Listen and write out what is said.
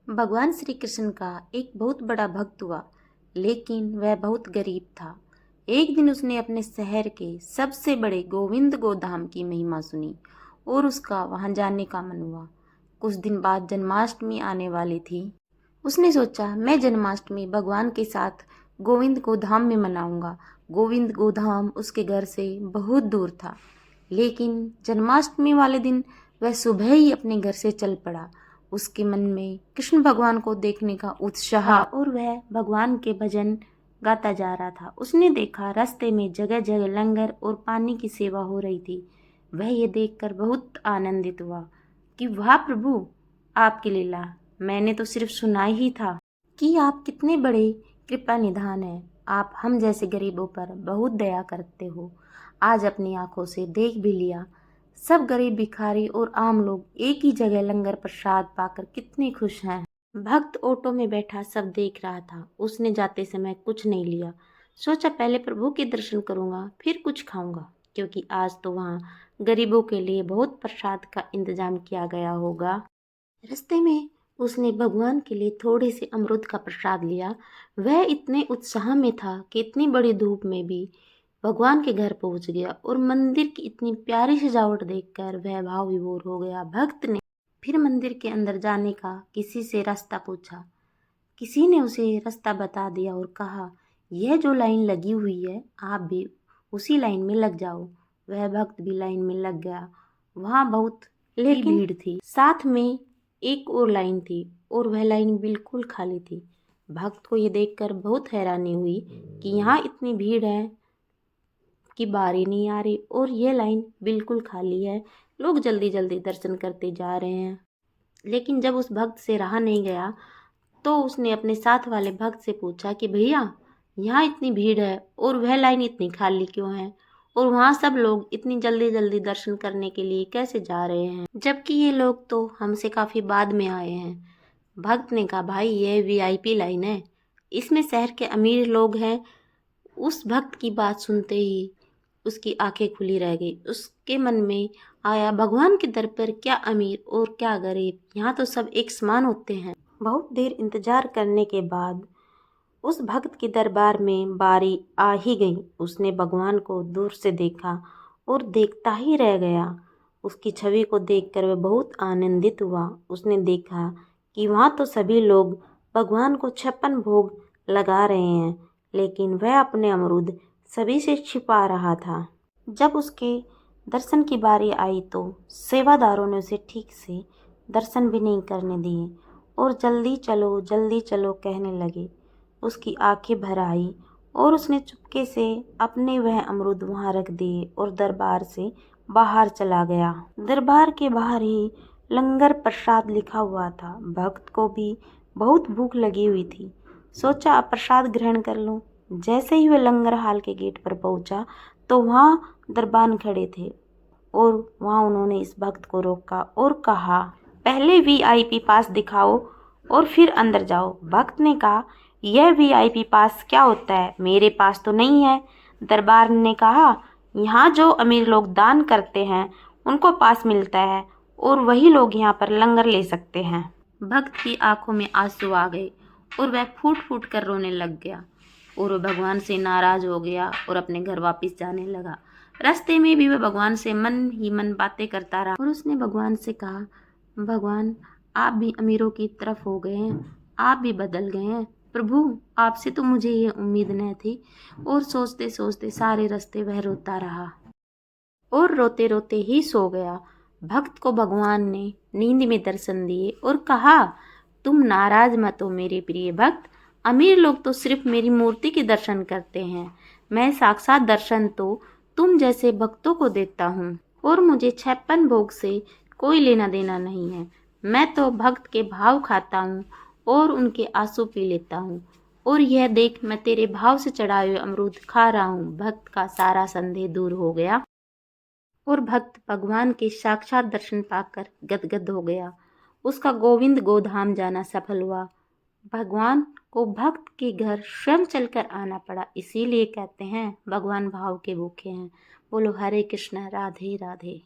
भगवान श्री कृष्ण का एक बहुत बड़ा भक्त हुआ, लेकिन वह बहुत गरीब था। एक दिन उसने अपने शहर के सबसे बड़े गोविंद गोधाम की महिमा सुनी और उसका वहां जाने का मन हुआ। कुछ दिन बाद जन्माष्टमी आने वाली थी। उसने सोचा, मैं जन्माष्टमी भगवान के साथ गोविंद गोधाम में मनाऊंगा। गोविंद गोधाम उसके घर से बहुत दूर था, लेकिन जन्माष्टमी वाले दिन वह सुबह ही अपने घर से चल पड़ा। उसके मन में कृष्ण भगवान को देखने का उत्साह और वह भगवान के भजन गाता जा रहा था। उसने देखा रास्ते में जगह जगह लंगर और पानी की सेवा हो रही थी। वह ये देखकर बहुत आनंदित हुआ कि वाह प्रभु, आपकी लीला मैंने तो सिर्फ सुना ही था कि आप कितने बड़े कृपा निधान हैं। आप हम जैसे गरीबों पर बहुत दया करते हो। आज अपनी आंखों से देख भी लिया, सब गरीब भिखारी और आम लोग एक ही जगह लंगर प्रसाद पाकर कितने खुश हैं। भक्त ऑटो में बैठा सब देख रहा था। उसने जाते समय कुछ नहीं लिया। सोचा पहले प्रभु के दर्शन करूंगा, फिर कुछ खाऊंगा, क्योंकि आज तो वहाँ गरीबों के लिए बहुत प्रसाद का इंतजाम किया गया होगा। रास्ते में उसने भगवान के लिए थोड़े से अमृत का प्रसाद लिया। वह इतने उत्साह में था कि इतनी बड़ी धूप में भी भगवान के घर पहुंच गया और मंदिर की इतनी प्यारी सजावट देखकर वह भाव विभोर हो गया। भक्त ने फिर मंदिर के अंदर जाने का किसी से रास्ता पूछा। किसी ने उसे रास्ता बता दिया और कहा, यह जो लाइन लगी हुई है, आप भी उसी लाइन में लग जाओ। वह भक्त भी लाइन में लग गया। वहाँ बहुत लेकिन भीड़ थी। साथ में एक और लाइन थी और वह लाइन बिल्कुल खाली थी। भक्त को ये देखकर बहुत हैरानी हुई कि यहाँ इतनी भीड़ है कि बारी नहीं आ रही और यह लाइन बिल्कुल खाली है। लोग जल्दी जल्दी दर्शन करते जा रहे हैं। लेकिन जब उस भक्त से रहा नहीं गया तो उसने अपने साथ वाले भक्त से पूछा कि भैया, यहाँ इतनी भीड़ है और वह लाइन इतनी खाली क्यों है, और वहाँ सब लोग इतनी जल्दी जल्दी दर्शन करने के लिए कैसे जा रहे हैं, जबकि ये लोग तो हमसे काफ़ी बाद में आए हैं। भक्त ने कहा, भाई यह वीआईपी लाइन है, इसमें शहर के अमीर लोग हैं। उस भक्त की बात सुनते ही उसकी आंखें खुली रह गई। उसके मन में आया, भगवान के दर पर क्या अमीर और क्या गरीब, यहाँ तो सब एक समान होते हैं। बहुत देर इंतजार करने के बाद उस भक्त के दरबार में बारी आ ही गई। उसने भगवान को दूर से देखा और देखता ही रह गया। उसकी छवि को देखकर वह बहुत आनंदित हुआ। उसने देखा कि वहाँ तो सभी लोग भगवान को 56 भोग लगा रहे हैं, लेकिन वह अपने अमरूद सभी से छिपा रहा था। जब उसके दर्शन की बारी आई तो सेवादारों ने उसे ठीक से दर्शन भी नहीं करने दिए और जल्दी चलो कहने लगे। उसकी आंखें भर आई और उसने चुपके से अपने वह अमरूद वहाँ रख दिए और दरबार से बाहर चला गया। दरबार के बाहर ही लंगर प्रसाद लिखा हुआ था। भक्त को भी बहुत भूख लगी हुई थी। सोचा अब प्रसाद ग्रहण कर लूं। जैसे ही वह लंगर हाल के गेट पर पहुंचा तो वहाँ दरबान खड़े थे और वहाँ उन्होंने इस भक्त को रोका और कहा, पहले वीआईपी पास दिखाओ और फिर अंदर जाओ। भक्त ने कहा, यह वीआईपी पास क्या होता है, मेरे पास तो नहीं है। दरबार ने कहा, यहाँ जो अमीर लोग दान करते हैं उनको पास मिलता है और वही लोग यहाँ पर लंगर ले सकते हैं। भक्त की आंखों में आंसू आ गए और वह फूट फूट कर रोने लग गया और वह भगवान से नाराज हो गया और अपने घर वापस जाने लगा। रास्ते में भी वह भगवान से मन ही मन बातें करता रहा और उसने भगवान से कहा, भगवान आप भी अमीरों की तरफ हो गए हैं, आप भी बदल गए हैं। प्रभु आपसे तो मुझे ये उम्मीद न थी। और सोचते सोचते सारे रास्ते वह रोता रहा और रोते रोते ही सो गया। भक्त को भगवान ने नींद में दर्शन दिए और कहा, तुम नाराज मत हो मेरे प्रिय भक्त। अमीर लोग तो सिर्फ मेरी मूर्ति के दर्शन करते हैं। मैं साक्षात दर्शन तो तुम जैसे भक्तों को देता हूँ और मुझे 56 भोग से कोई लेना देना नहीं है। मैं तो भक्त के भाव खाता हूँ और उनके आंसू पी लेता हूँ, और यह देख मैं तेरे भाव से चढ़ाए हुए अमरूद खा रहा हूँ। भक्त का सारा संदेह दूर हो गया और भक्त भगवान के साक्षात दर्शन पाकर गदगद हो गया। उसका गोविंद गोधाम जाना सफल हुआ। भगवान को भक्त के घर स्वयं चलकर आना पड़ा। इसीलिए कहते हैं भगवान भाव के भूखे हैं। बोलो हरे कृष्ण, राधे राधे।